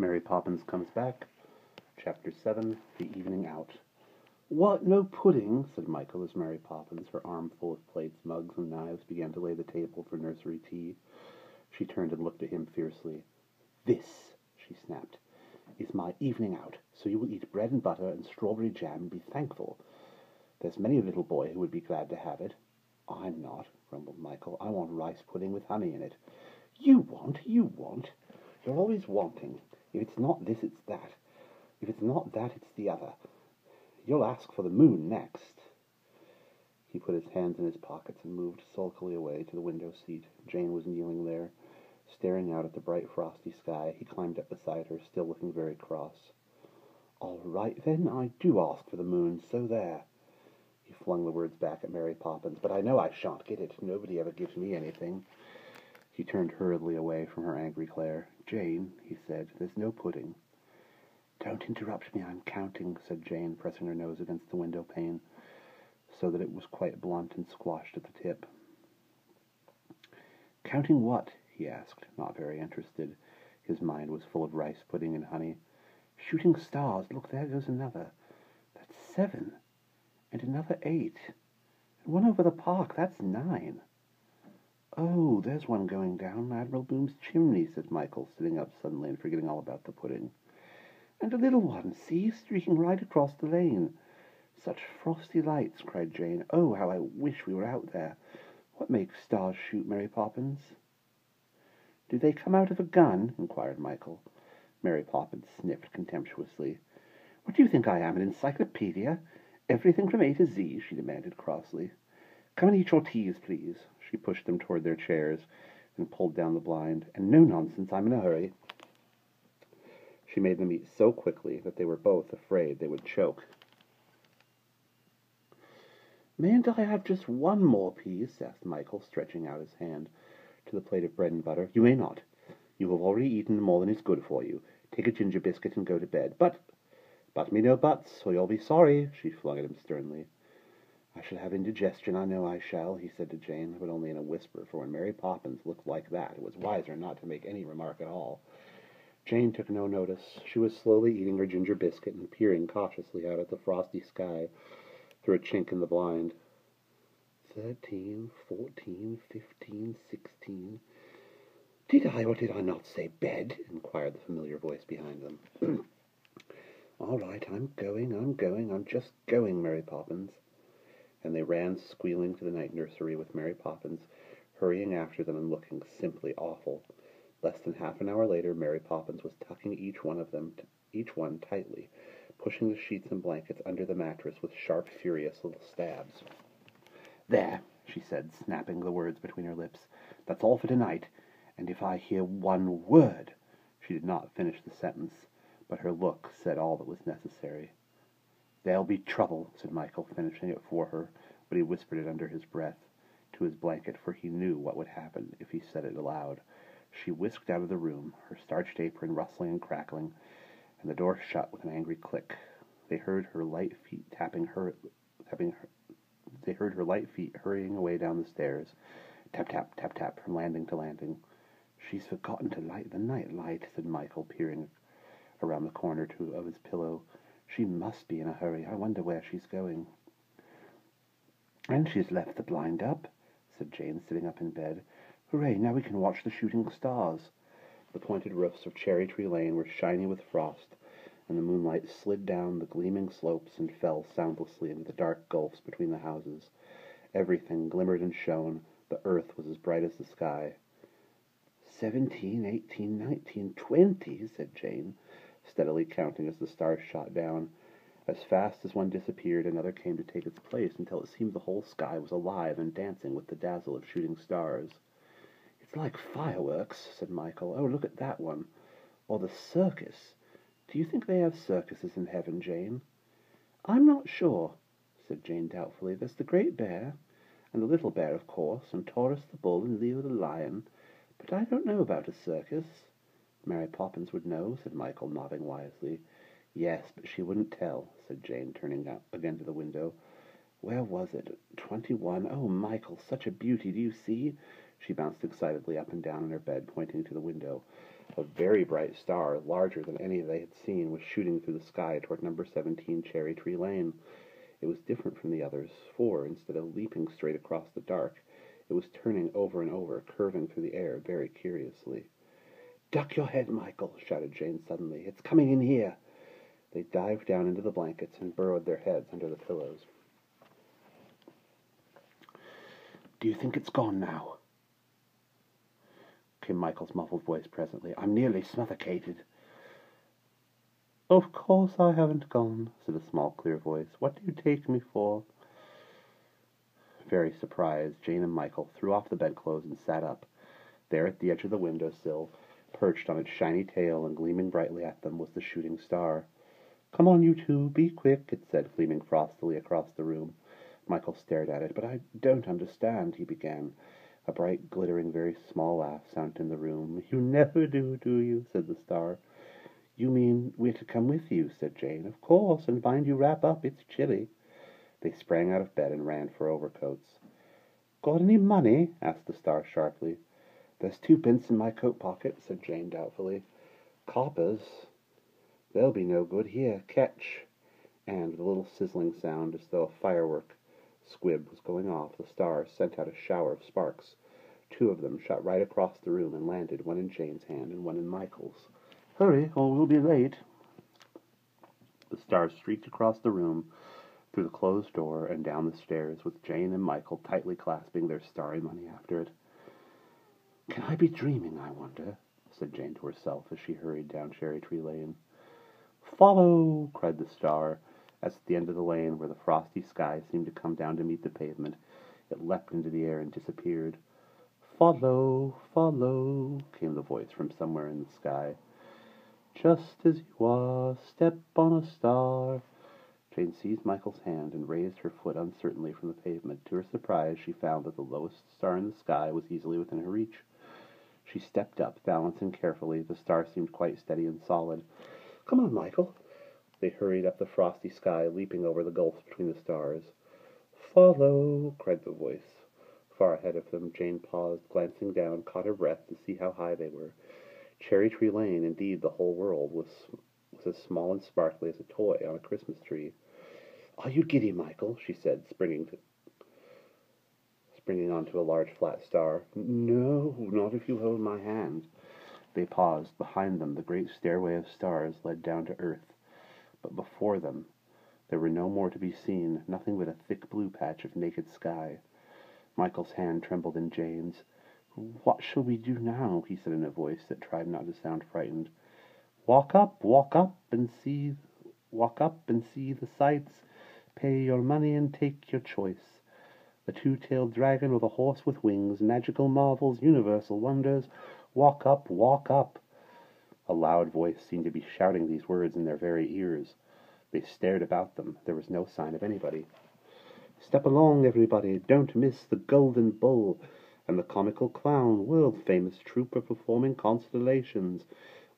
Mary Poppins Comes Back, Chapter 7, The Evening Out. "What, no pudding?" said Michael as Mary Poppins, her arm full of plates, mugs, and knives, began to lay the table for nursery tea. She turned and looked at him fiercely. "This," she snapped, "is my evening out, so you will eat bread and butter and strawberry jam and be thankful. There's many a little boy who would be glad to have it." "I'm not," grumbled Michael. "I want rice pudding with honey in it." You want. You're always wanting. If it's not this, it's that. If it's not that, it's the other. You'll ask for the moon next." He put his hands in his pockets and moved sulkily away to the window seat. Jane was kneeling there, staring out at the bright frosty sky. He climbed up beside her, still looking very cross. "All right, then, I do ask for the moon, so there." He flung the words back at Mary Poppins. "But I know I shan't get it. Nobody ever gives me anything." He turned hurriedly away from her angry glare. "Jane," he said, "there's no pudding." "Don't interrupt me, I'm counting," said Jane, pressing her nose against the window pane, so that it was quite blunt and squashed at the tip. "Counting what?" he asked, not very interested. His mind was full of rice pudding and honey. "Shooting stars. Look, there goes another. That's 7. And another 8. And one over the park. That's 9. "Oh, there's one going down Admiral Boom's chimney," said Michael, sitting up suddenly and forgetting all about the pudding. "And a little one, see, streaking right across the lane. Such frosty lights," cried Jane. "Oh, how I wish we were out there. What makes stars shoot, Mary Poppins?" "Do they come out of a gun?" inquired Michael. Mary Poppins sniffed contemptuously. "What do you think I am, an encyclopedia? Everything from A to Z?" she demanded crossly. "Come and eat your teas, please." She pushed them toward their chairs and pulled down the blind. "And no nonsense, I'm in a hurry." She made them eat so quickly that they were both afraid they would choke. "Mayn't I have just one more piece?" asked Michael, stretching out his hand to the plate of bread and butter. "You may not. You have already eaten more than is good for you. Take a ginger biscuit and go to bed." "But me no buts, or you'll be sorry," she flung at him sternly. "I shall have indigestion, I know I shall," he said to Jane, but only in a whisper, for when Mary Poppins looked like that, it was wiser not to make any remark at all. Jane took no notice. She was slowly eating her ginger biscuit and peering cautiously out at the frosty sky through a chink in the blind. 13, 14, 15, 16. "Did I or did I not say bed?" inquired the familiar voice behind them. "All right, I'm going. I'm just going, Mary Poppins." And they ran squealing to the night nursery with Mary Poppins hurrying after them and looking simply awful. Less than half an hour later, Mary Poppins was tucking each one tightly, pushing the sheets and blankets under the mattress with sharp, furious little stabs. "There," she said, snapping the words between her lips. "That's all for tonight. And if I hear one word—" She did not finish the sentence, but her look said all that was necessary. "There'll be trouble," said Michael, finishing it for her, but he whispered it under his breath to his blanket, for he knew what would happen if he said it aloud. She whisked out of the room, her starched apron rustling and crackling, and the door shut with an angry click. They heard her light feet hurrying away down the stairs, tap, tap, tap, tap, from landing to landing. "She's forgotten to light the night light," said Michael, peering around the corner of his pillow. "She must be in a hurry. I wonder where she's going." "And she's left the blind up," said Jane, sitting up in bed. "Hooray, now we can watch the shooting stars." The pointed roofs of Cherry Tree Lane were shiny with frost, and the moonlight slid down the gleaming slopes and fell soundlessly into the dark gulfs between the houses. Everything glimmered and shone. The earth was as bright as the sky. 17, 18, 19, 20, said Jane, steadily counting as the stars shot down. As fast as one disappeared, another came to take its place, until it seemed the whole sky was alive and dancing with the dazzle of shooting stars. "It's like fireworks," said Michael. "Oh, look at that one. Or the circus. Do you think they have circuses in heaven, Jane?" "I'm not sure," said Jane doubtfully. "There's the Great Bear, and the Little Bear, of course, and Taurus the Bull, and Leo the Lion. But I don't know about a circus." "Mary Poppins would know," said Michael, nodding wisely. "Yes, but she wouldn't tell," said Jane, turning out again to the window. "Where was it? 21. Oh, Michael, such a beauty. Do you see?" She bounced excitedly up and down in her bed, pointing to the window. A very bright star, larger than any they had seen, was shooting through the sky toward number 17 Cherry Tree Lane. It was different from the others, for, instead of leaping straight across the dark, it was turning over and over, curving through the air very curiously. "Duck your head, Michael!" shouted Jane suddenly. "It's coming in here!" They dived down into the blankets and burrowed their heads under the pillows. "Do you think it's gone now?" came Michael's muffled voice presently. "I'm nearly suffocated." "Of course I haven't gone," said a small, clear voice. "What do you take me for?" Very surprised, Jane and Michael threw off the bedclothes and sat up. There at the edge of the window-sill, perched on its shiny tail and gleaming brightly at them, was the shooting star. "Come on, you two, be quick," it said, gleaming frostily across the room. Michael stared at it. "But I don't understand," he began. A bright, glittering, very small laugh sounded in the room. "You never do you?" said the star. "You mean we're to come with you?" said Jane. "Of course, and mind you wrap up. It's chilly." They sprang out of bed and ran for overcoats. "Got any money?" asked the star sharply. "There's 2 pence in my coat pocket," said Jane doubtfully. "Coppers? They'll be no good. Here, catch." And with a little sizzling sound, as though a firework squib was going off, the star sent out a shower of sparks. 2 of them shot right across the room and landed, one in Jane's hand and one in Michael's. "Hurry, or we'll be late." The star streaked across the room, through the closed door, and down the stairs, with Jane and Michael tightly clasping their starry money after it. "Can I be dreaming, I wonder?" said Jane to herself as she hurried down Cherry Tree Lane. "Follow!" cried the star, as at the end of the lane, where the frosty sky seemed to come down to meet the pavement, it leapt into the air and disappeared. "Follow, follow," came the voice from somewhere in the sky. "Just as you are, step on a star." Jane seized Michael's hand and raised her foot uncertainly from the pavement. To her surprise, she found that the lowest star in the sky was easily within her reach. She stepped up, balancing carefully. The star seemed quite steady and solid. "Come on, Michael." They hurried up the frosty sky, leaping over the gulfs between the stars. "Follow!" cried the voice. Far ahead of them, Jane paused, glancing down, caught her breath to see how high they were. Cherry Tree Lane, indeed the whole world, was as small and sparkly as a toy on a Christmas tree. "Are you giddy, Michael?" she said, springing onto a large flat star. "No, not if you hold my hand." They paused. Behind them, the great stairway of stars led down to earth. But before them, there were no more to be seen, nothing but a thick blue patch of naked sky. Michael's hand trembled in Jane's. "What shall we do now?" he said in a voice that tried not to sound frightened. Walk up and see the sights. Pay your money and take your choice. The 2-tailed dragon or the horse with wings, magical marvels, universal wonders. Walk up, walk up." A loud voice seemed to be shouting these words in their very ears. They stared about them. There was no sign of anybody. "Step along, everybody. Don't miss the Golden Bull and the Comical Clown, world-famous troupe of performing constellations.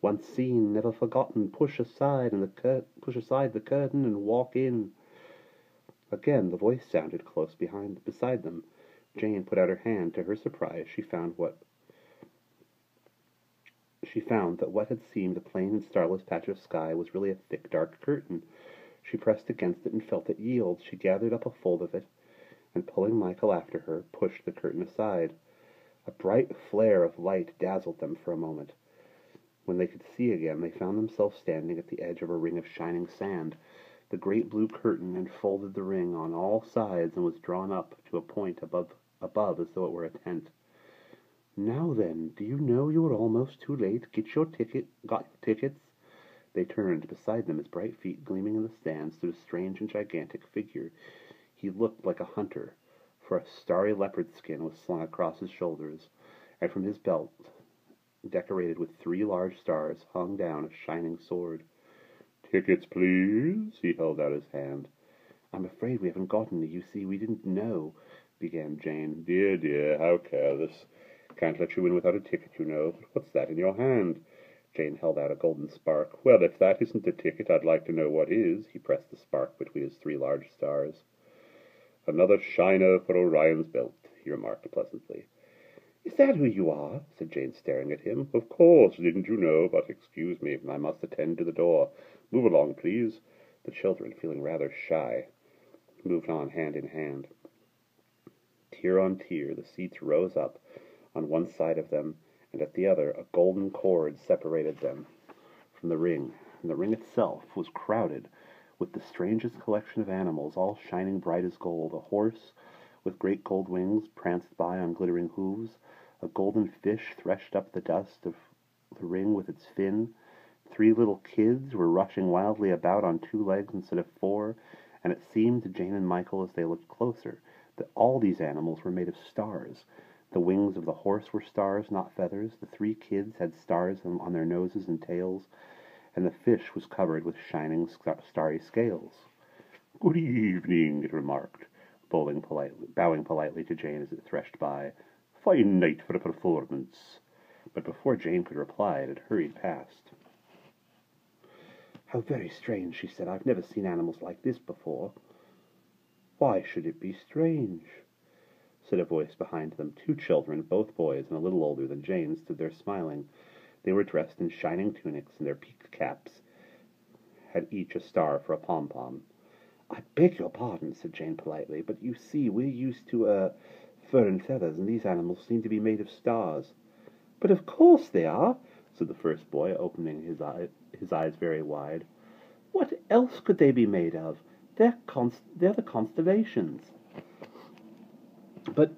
Once seen, never forgotten. Push aside the curtain and walk in." Again the voice sounded close beside them. Jane put out her hand. To her surprise, she found that what had seemed a plain and starless patch of sky was really a thick, dark curtain. She pressed against it and felt it yield. She gathered up a fold of it, and pulling Michael after her, pushed the curtain aside. A bright flare of light dazzled them for a moment. When they could see again, they found themselves standing at the edge of a ring of shining sand. The great blue curtain enfolded the ring on all sides and was drawn up to a point above as though it were a tent. "Now then, do you know you are almost too late? Got your tickets?" They turned. Beside them, his bright feet gleaming in the sand, stood a strange and gigantic figure. He looked like a hunter, for a starry leopard skin was slung across his shoulders, and from his belt, decorated with 3 large stars, hung down a shining sword. "Tickets, please." He held out his hand. "I'm afraid we haven't got any. You see, we didn't know," began Jane. Dear, how careless. Can't let you in without a ticket, you know. But what's that in your hand?" Jane held out a golden spark. "Well, if that isn't a ticket, I'd like to know what is." He pressed the spark between his 3 large stars. "Another shiner for Orion's belt," he remarked pleasantly. "Is that who you are?" said Jane, staring at him. "Of course, didn't you know? But excuse me, I must attend to the door. Move along, please." The children, feeling rather shy, moved on hand in hand. Tier on tier, the seats rose up on one side of them, and at the other a golden cord separated them from the ring, and the ring itself was crowded with the strangest collection of animals, all shining bright as gold. A horse with great gold wings pranced by on glittering hooves. A golden fish threshed up the dust of the ring with its fin. 3 little kids were rushing wildly about on 2 legs instead of 4, and it seemed to Jane and Michael as they looked closer that all these animals were made of stars. The wings of the horse were stars, not feathers. The 3 kids had stars on their noses and tails, and the fish was covered with shining starry scales. "Good evening," it remarked, bowing politely to Jane as it threshed by. "Fine night for a performance." But before Jane could reply, it had hurried past. "How very strange," she said. "I've never seen animals like this before." "Why should it be strange?" said a voice behind them. 2 children, both boys and a little older than Jane, stood there smiling. They were dressed in shining tunics, and their peaked caps had each a star for a pom-pom. "I beg your pardon," said Jane politely, "but you see, we're used to fur and feathers, and these animals seem to be made of stars." "But of course they are," said the first boy, opening his eyes very wide. "What else could they be made of? They're the constellations." "But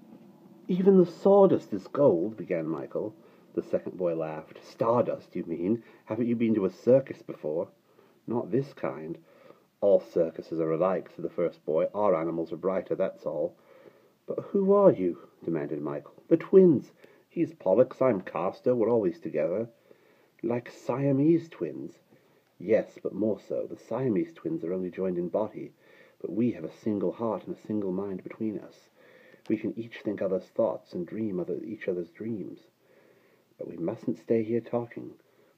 even the sawdust is gold," began Michael. The second boy laughed. "Stardust, you mean? Haven't you been to a circus before?" "Not this kind." "All circuses are alike," said the first boy. "Our animals are brighter, that's all." "But who are you?" demanded Michael. "The twins. He's Pollux, I'm Castor. We're always together." "Like Siamese twins?" "Yes, but more so. The Siamese twins are only joined in body, but we have a single heart and a single mind between us. We can each think others' thoughts and dream each other's dreams. But we mustn't stay here talking.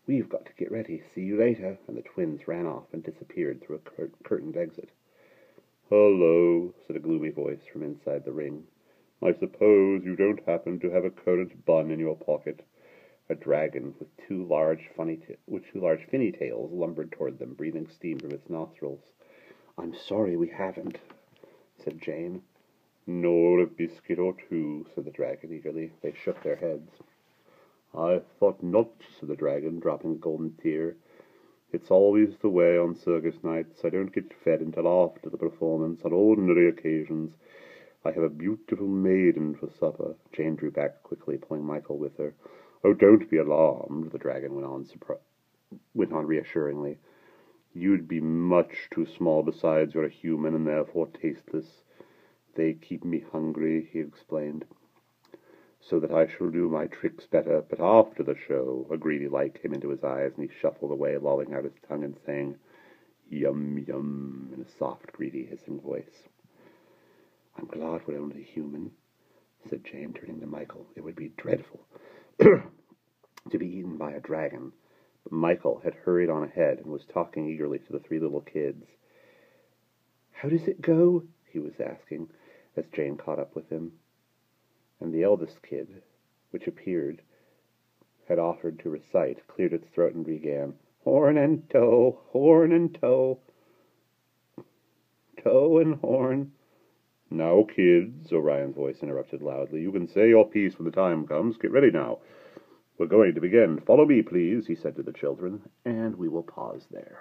We've got to get ready. See you later." And the twins ran off and disappeared through a curtained exit. "Hello," said a gloomy voice from inside the ring. "I suppose you don't happen to have a currant bun in your pocket." A dragon with two large finny tails lumbered toward them, breathing steam from its nostrils. "I'm sorry we haven't," said Jane. "Nor a biscuit or 2, said the dragon eagerly. They shook their heads. "I thought not," said the dragon, dropping a golden tear. "It's always the way on circus nights. I don't get fed until after the performance. On ordinary occasions, I have a beautiful maiden for supper." Jane drew back quickly, pulling Michael with her. "Oh, don't be alarmed," the dragon went on reassuringly. "You'd be much too small. Besides, you're a human and therefore tasteless. They keep me hungry," he explained, "so that I shall do my tricks better. But after the show," a greedy light came into his eyes, and he shuffled away, lolling out his tongue and saying, "Yum, yum," in a soft, greedy, hissing voice. "I'm glad we're only human," said Jane, turning to Michael. "It would be dreadful to be eaten by a dragon." But Michael had hurried on ahead and was talking eagerly to the 3 little kids. "How does it go?" he was asking, as Jane caught up with him. And the eldest kid, which appeared, had offered to recite, cleared its throat and began, "Horn and toe, horn and toe, toe and horn." "Now, kids," Orion's voice interrupted loudly, "you can say your piece when the time comes. Get ready now. We're going to begin. Follow me, please," he said to the children, and we will pause there.